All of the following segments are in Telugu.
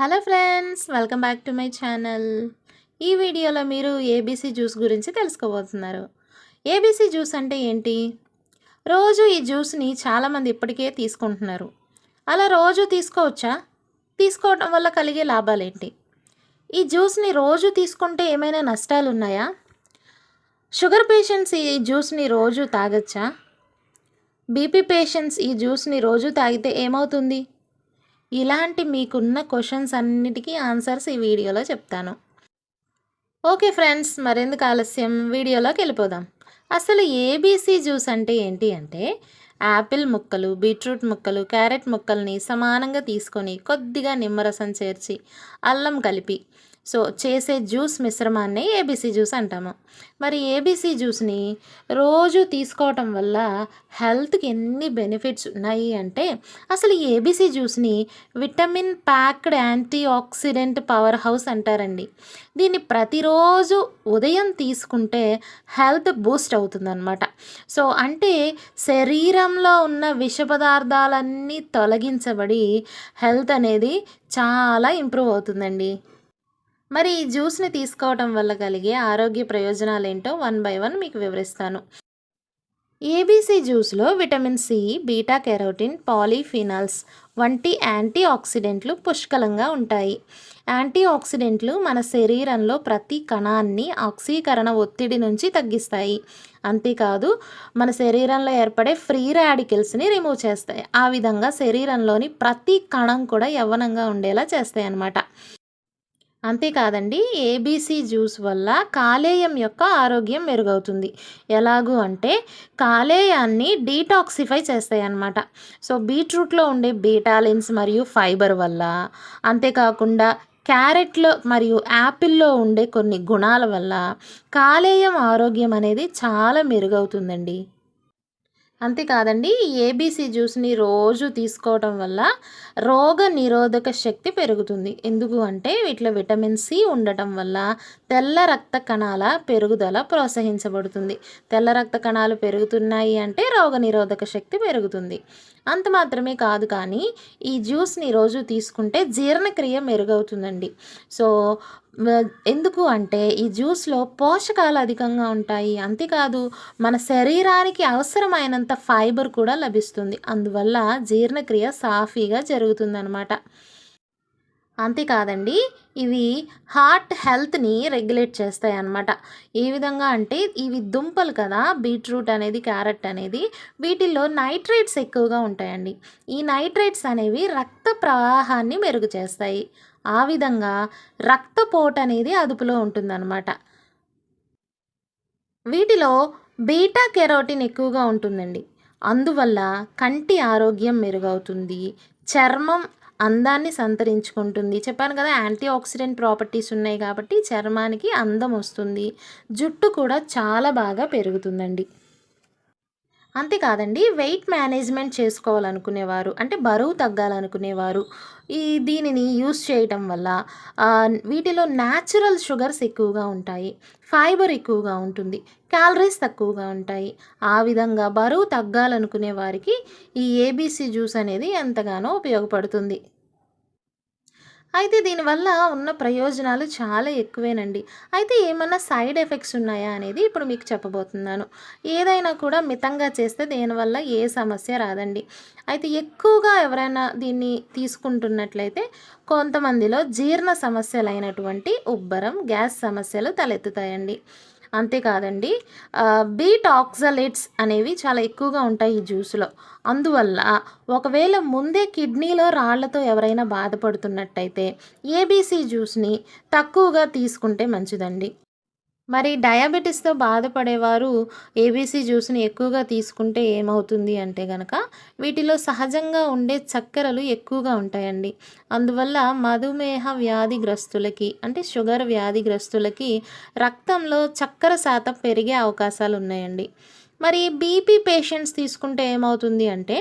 Hello friends, welcome back to my channel. ఈ వీడియోలో మీరు ఏబీసీ జ్యూస్ గురించి తెలుసుకోబోతున్నారు. ఏబీసీ జ్యూస్ అంటే ఏంటి? రోజు ఈ జ్యూస్ని చాలామంది ఇప్పటికే తీసుకుంటున్నారు. అలా రోజు తీసుకోవచ్చా? తీసుకోవడం వల్ల కలిగే లాభాలేంటి? ఈ జ్యూస్ని రోజు తీసుకుంటే ఏమైనా నష్టాలు ఉన్నాయా? షుగర్ పేషెంట్స్ ఈ జ్యూస్ని రోజు తాగొచ్చా? బీపీ పేషెంట్స్ ఈ జ్యూస్ని రోజు తాగితే ఏమవుతుంది? ఇలాంటి మీకున్న క్వశ్చన్స్ అన్నిటికీ ఆన్సర్స్ ఈ వీడియోలో చెప్తాను. ఓకే ఫ్రెండ్స్, మరెందుకు ఆలస్యం, వీడియోలోకి వెళ్ళిపోదాం. అసలు ఏబీసీ జ్యూస్ అంటే ఏంటి అంటే, యాపిల్ ముక్కలు, బీట్రూట్ ముక్కలు, క్యారెట్ ముక్కల్ని సమానంగా తీసుకొని కొద్దిగా నిమ్మరసం చేర్చి అల్లం కలిపి చేసే జ్యూస్ మిశ్రమాన్ని ఏబీసీ జ్యూస్ అంటాము. మరి ఏబీసీ జ్యూస్ని రోజు తీసుకోవటం వల్ల హెల్త్కి ఎన్ని బెనిఫిట్స్ ఉన్నాయి అంటే, అసలు ఏబీసీ జ్యూస్ని vitamin packed anti oxidant power house అంటారండి. దీన్ని ప్రతిరోజు ఉదయం తీసుకుంటే హెల్త్ బూస్ట్ అవుతుందన్నమాట. అంటే శరీరంలో ఉన్న విష పదార్థాలన్నీ తొలగించబడి హెల్త్ అనేది చాలా ఇంప్రూవ్ అవుతుందండి. మరి ఈ జ్యూస్ని తీసుకోవటం వల్ల కలిగే ఆరోగ్య ప్రయోజనాలేంటో వన్ బై వన్ మీకు వివరిస్తాను. ఏబీసీ జ్యూస్లో vitamin C, beta carotene, polyphenols వంటి యాంటీ ఆక్సిడెంట్లు పుష్కలంగా ఉంటాయి. యాంటీ ఆక్సిడెంట్లు మన శరీరంలో ప్రతి కణాన్ని ఆక్సీకరణ ఒత్తిడి నుంచి తగ్గిస్తాయి. అంతేకాదు, మన శరీరంలో ఏర్పడే ఫ్రీ రాడికల్స్ని రిమూవ్ చేస్తాయి. ఆ విధంగా శరీరంలోని ప్రతి కణం కూడా యవ్వనంగా ఉండేలా చేస్తాయి అన్నమాట. అంతేకాదండి, ఏబీసీ జ్యూస్ వల్ల కాలేయం యొక్క ఆరోగ్యం మెరుగవుతుంది. ఎలాగూ అంటే కాలేయాన్ని డీటాక్సిఫై చేస్తాయి అన్నమాట. బీట్రూట్లో ఉండే బీటాలిన్స్ మరియు ఫైబర్ వల్ల, అంతేకాకుండా క్యారెట్లో మరియు యాపిల్లో ఉండే కొన్ని గుణాల వల్ల కాలేయం ఆరోగ్యం అనేది చాలా మెరుగవుతుందండి. అంతేకాదండి, ఏబీసీ జ్యూస్ని రోజు తీసుకోవటం వల్ల రోగ నిరోధక శక్తి పెరుగుతుంది. ఎందుకు అంటే వీటిలో విటమిన్ సి ఉండటం వల్ల తెల్ల రక్త కణాల పెరుగుదల ప్రోత్సహించబడుతుంది. తెల్ల రక్త కణాలు పెరుగుతున్నాయి అంటే రోగ నిరోధక శక్తి పెరుగుతుంది. అంత మాత్రమే కాదు, కానీ ఈ జ్యూస్ని రోజు తీసుకుంటే జీర్ణక్రియ మెరుగవుతుందండి. సో ఎందుకు అంటే ఈ జ్యూస్లో పోషకాలు అధికంగా ఉంటాయి. అంతేకాదు, మన శరీరానికి అవసరమైనంత ఫైబర్ కూడా లభిస్తుంది. అందువల్ల జీర్ణక్రియ సాఫీగా జరుగుతుందన్నమాట. అంతేకాదండి, ఇవి హార్ట్ హెల్త్ని రెగ్యులేట్ చేస్తాయి అన్నమాట. ఏ విధంగా అంటే, ఇవి దుంపలు కదా, బీట్రూట్ అనేది, క్యారెట్ అనేది, వీటిల్లో నైట్రేట్స్ ఎక్కువగా ఉంటాయండి. ఈ నైట్రేట్స్ అనేవి రక్త ప్రవాహాన్ని మెరుగు చేస్తాయి. ఆ విధంగా రక్తపోటు అనేది అదుపులో ఉంటుందన్నమాట. వీటిలో బీటా కెరోటిన్ ఎక్కువగా ఉంటుందండి. అందువల్ల కంటి ఆరోగ్యం మెరుగవుతుంది, చర్మం అందాన్ని సంతరించుకుంటుంది. చెప్పాను కదా, యాంటీ ఆక్సిడెంట్ ప్రాపర్టీస్ ఉన్నాయి కాబట్టి చర్మానికి అందం వస్తుంది, జుట్టు కూడా చాలా బాగా పెరుగుతుందండి. అంతేకాదండి, వెయిట్ మేనేజ్మెంట్ చేసుకోవాలనుకునేవారు, అంటే బరువు తగ్గాలనుకునేవారు దీనిని యూస్ చేయటం వల్ల వీటిలో న్యాచురల్ షుగర్స్ ఎక్కువగా ఉంటాయి, ఫైబర్ ఎక్కువగా ఉంటుంది, క్యాలరీస్ తక్కువగా ఉంటాయి. ఆ విధంగా బరువు తగ్గాలనుకునే వారికి ఈ ఏబీసీ జ్యూస్ అనేది ఎంతగానో ఉపయోగపడుతుంది. అయితే దీనివల్ల ఉన్న ప్రయోజనాలు చాలా ఎక్కువేనండి. అయితే ఏమన్నా సైడ్ ఎఫెక్ట్స్ ఉన్నాయా అనేది ఇప్పుడు మీకు చెప్పబోతున్నాను. ఏదైనా కూడా మితంగా చేస్తే దీనివల్ల ఏ సమస్య రాదండి. అయితే ఎక్కువగా ఎవరైనా దీన్ని తీసుకుంటున్నట్లయితే కొంతమందిలో జీర్ణ సమస్యలైనటువంటి ఉబ్బరం, గ్యాస్ సమస్యలు తలెత్తుతాయండి. అంతేకాదండి, బీట్ ఆక్సలేట్స్ అనేవి చాలా ఎక్కువగా ఉంటాయి ఈ జ్యూస్లో. అందువల్ల ఒకవేళ ముందే కిడ్నీలో రాళ్లతో ఎవరైనా బాధపడుతున్నట్టయితే ఏబీసీ జ్యూస్ని తక్కువగా తీసుకుంటే మంచిదండి. మరి డయాబెటీస్తో బాధపడేవారు ఏబీసీ జ్యూస్ని ఎక్కువగా తీసుకుంటే ఏమవుతుంది అంటే గనక, వీటిలో సహజంగా ఉండే చక్కెరలు ఎక్కువగా ఉంటాయండి. అందువల్ల మధుమేహ వ్యాధిగ్రస్తులకి, అంటే షుగర్ వ్యాధిగ్రస్తులకి రక్తంలో చక్కెర శాతం పెరిగే అవకాశాలు ఉన్నాయండి. మరి బీపీ పేషెంట్స్ తీసుకుంటే ఏమవుతుంది అంటే,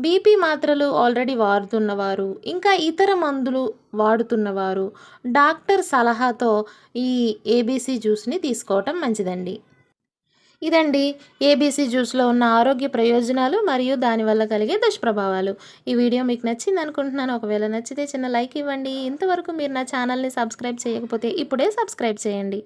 బీపీ మాత్రలు ఆల్రెడీ వాడుతున్నవారు, ఇంకా ఇతర మందులు వాడుతున్నవారు డాక్టర్ సలహాతో ఈ ఏబీసీ జ్యూస్ని తీసుకోవటం మంచిదండి. ఇదండి ఏబీసీ జ్యూస్లో ఉన్న ఆరోగ్య ప్రయోజనాలు మరియు దానివల్ల కలిగే దుష్ప్రభావాలు. ఈ వీడియో మీకు నచ్చింది అనుకుంటున్నాను. ఒకవేళ నచ్చితే చిన్న లైక్ ఇవ్వండి. ఇంతవరకు మీరు నా ఛానల్ని సబ్స్క్రైబ్ చేయకపోతే ఇప్పుడే సబ్స్క్రైబ్ చేయండి.